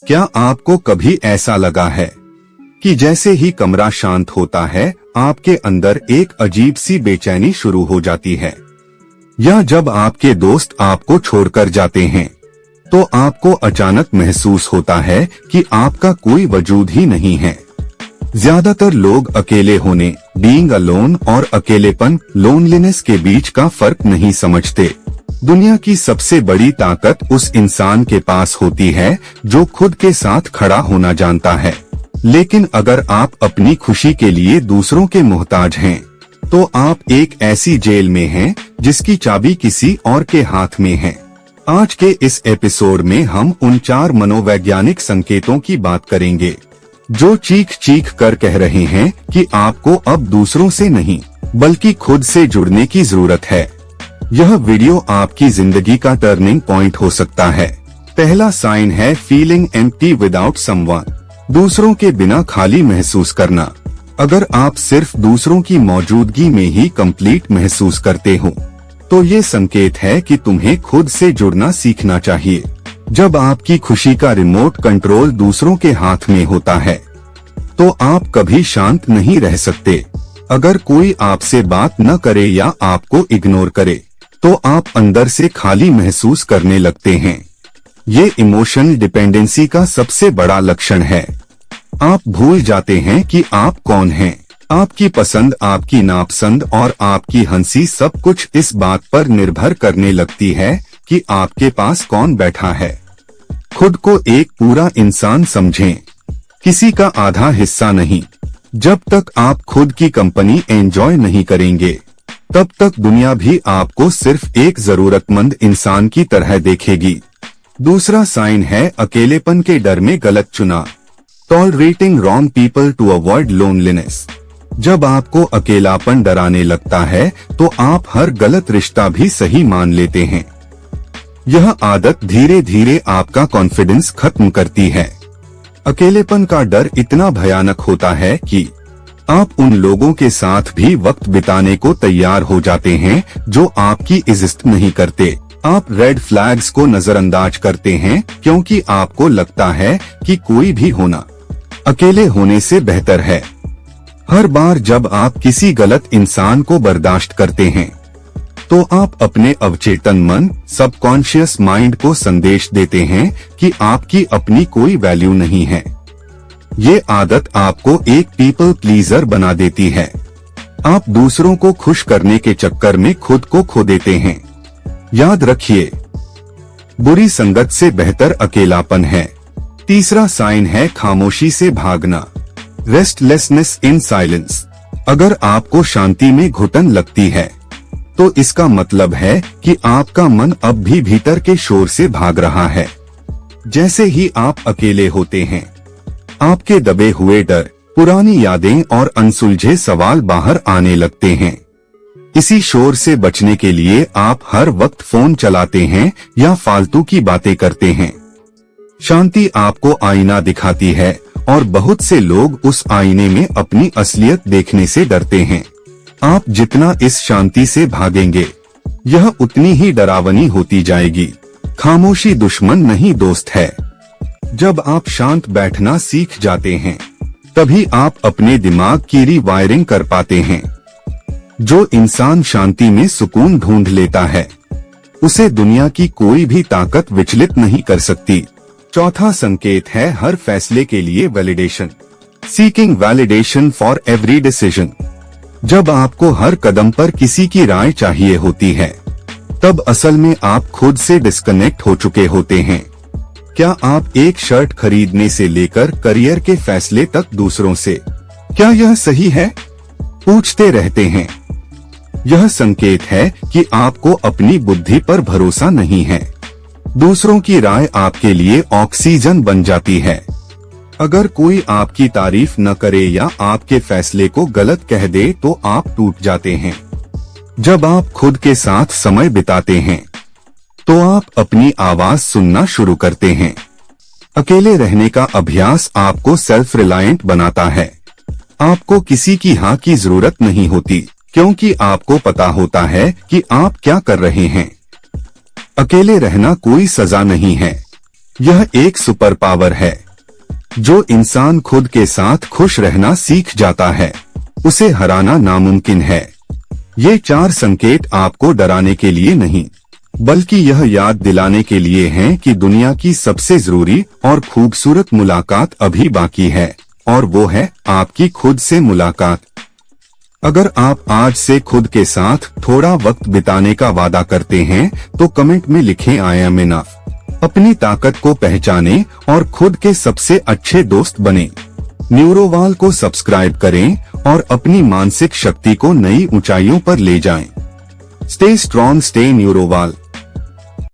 क्या आपको कभी ऐसा लगा है कि जैसे ही कमरा शांत होता है आपके अंदर एक अजीब सी बेचैनी शुरू हो जाती है? या जब आपके दोस्त आपको छोड़कर जाते हैं तो आपको अचानक महसूस होता है कि आपका कोई वजूद ही नहीं है। ज्यादातर लोग अकेले होने, बीइंग अलोन और अकेलेपन, लोनलीनेस के बीच का फर्क नहीं समझते। दुनिया की सबसे बड़ी ताकत उस इंसान के पास होती है जो खुद के साथ खड़ा होना जानता है। लेकिन अगर आप अपनी खुशी के लिए दूसरों के मोहताज हैं, तो आप एक ऐसी जेल में हैं जिसकी चाबी किसी और के हाथ में है। आज के इस एपिसोड में हम उन 4 मनोवैज्ञानिक संकेतों की बात करेंगे जो चीख चीख कर कह रहे हैं कि आपको अब दूसरों से नहीं बल्कि खुद से जुड़ने की जरूरत है। यह वीडियो आपकी जिंदगी का टर्निंग पॉइंट हो सकता है। पहला साइन है फीलिंग एम्प्टी विदाउट समवन, दूसरों के बिना खाली महसूस करना। अगर आप सिर्फ दूसरों की मौजूदगी में ही कंप्लीट महसूस करते हो तो ये संकेत है कि तुम्हें खुद से जुड़ना सीखना चाहिए। जब आपकी खुशी का रिमोट कंट्रोल दूसरों के हाथ में होता है तो आप कभी शांत नहीं रह सकते। अगर कोई आपसे बात न करे या आपको इग्नोर करे तो आप अंदर से खाली महसूस करने लगते हैं। ये इमोशनल डिपेंडेंसी का सबसे बड़ा लक्षण है। आप भूल जाते हैं कि आप कौन हैं। आपकी पसंद, आपकी नापसंद और आपकी हंसी सब कुछ इस बात पर निर्भर करने लगती है कि आपके पास कौन बैठा है। खुद को एक पूरा इंसान समझें, किसी का आधा हिस्सा नहीं। जब तक आप खुद की कंपनी एंजॉय नहीं करेंगे तब तक दुनिया भी आपको सिर्फ एक जरूरतमंद इंसान की तरह देखेगी। दूसरा साइन है अकेलेपन के डर में गलत चुनाव, tolerating wrong people to avoid loneliness. जब आपको अकेलापन डराने लगता है तो आप हर गलत रिश्ता भी सही मान लेते हैं। यह आदत धीरे धीरे आपका कॉन्फिडेंस खत्म करती है। अकेलेपन का डर इतना भयानक होता है कि आप उन लोगों के साथ भी वक्त बिताने को तैयार हो जाते हैं जो आपकी इज्जत नहीं करते। आप रेड फ्लैग्स को नजरअंदाज करते हैं क्योंकि आपको लगता है कि कोई भी होना अकेले होने से बेहतर है। हर बार जब आप किसी गलत इंसान को बर्दाश्त करते हैं तो आप अपने अवचेतन मन, सबकॉन्शियस माइंड को संदेश देते हैं कि आपकी अपनी कोई वैल्यू नहीं है। ये आदत आपको एक पीपल प्लीजर बना देती है। आप दूसरों को खुश करने के चक्कर में खुद को खो देते हैं। याद रखिए, बुरी संगत से बेहतर अकेलापन है। तीसरा साइन है खामोशी से भागना, रेस्टलेसनेस इन साइलेंस। अगर आपको शांति में घुटन लगती है तो इसका मतलब है कि आपका मन अब भी भीतर के शोर से भाग रहा है। जैसे ही आप अकेले होते हैं आपके दबे हुए डर, पुरानी यादें और अनसुलझे सवाल बाहर आने लगते हैं। इसी शोर से बचने के लिए आप हर वक्त फोन चलाते हैं या फालतू की बातें करते हैं। शांति आपको आईना दिखाती है और बहुत से लोग उस आईने में अपनी असलियत देखने से डरते हैं। आप जितना इस शांति से भागेंगे यह उतनी ही डरावनी होती जाएगी। खामोशी दुश्मन नहीं दोस्त है। जब आप शांत बैठना सीख जाते हैं तभी आप अपने दिमाग की रीवायरिंग कर पाते हैं। जो इंसान शांति में सुकून ढूंढ लेता है उसे दुनिया की कोई भी ताकत विचलित नहीं कर सकती। चौथा संकेत है हर फैसले के लिए validation, seeking validation for every decision. जब आपको हर कदम पर किसी की राय चाहिए होती है तब असल में आप खुद से डिस्कनेक्ट हो चुके होते हैं। क्या आप एक शर्ट खरीदने से लेकर करियर के फैसले तक दूसरों से क्या यह सही है पूछते रहते हैं? यह संकेत है कि आपको अपनी बुद्धि पर भरोसा नहीं है। दूसरों की राय आपके लिए ऑक्सीजन बन जाती है। अगर कोई आपकी तारीफ न करे या आपके फैसले को गलत कह दे तो आप टूट जाते हैं। जब आप खुद के साथ समय बिताते हैं तो आप अपनी आवाज सुनना शुरू करते हैं। अकेले रहने का अभ्यास आपको सेल्फ रिलायंट बनाता है। आपको किसी की हाँ की जरूरत नहीं होती क्योंकि आपको पता होता है कि आप क्या कर रहे हैं। अकेले रहना कोई सजा नहीं है, यह एक सुपर पावर है। जो इंसान खुद के साथ खुश रहना सीख जाता है, उसे हराना नामुमकिन है। ये 4 संकेत आपको डराने के लिए नहीं, बल्कि यह याद दिलाने के लिए हैं कि दुनिया की सबसे जरूरी और खूबसूरत मुलाकात अभी बाकी है, और वो है आपकी खुद से मुलाकात। अगर आप आज से खुद के साथ थोड़ा वक्त बिताने का वादा करते हैं, तो कमेंट में लिखें आई एम इनफ। अपनी ताकत को पहचानें और खुद के सबसे अच्छे दोस्त बने। न्यूरोवाल को सब्सक्राइब करें और अपनी मानसिक शक्ति को नई ऊंचाइयों पर ले जाएं। Stay strong, stay न्यूरोवाल।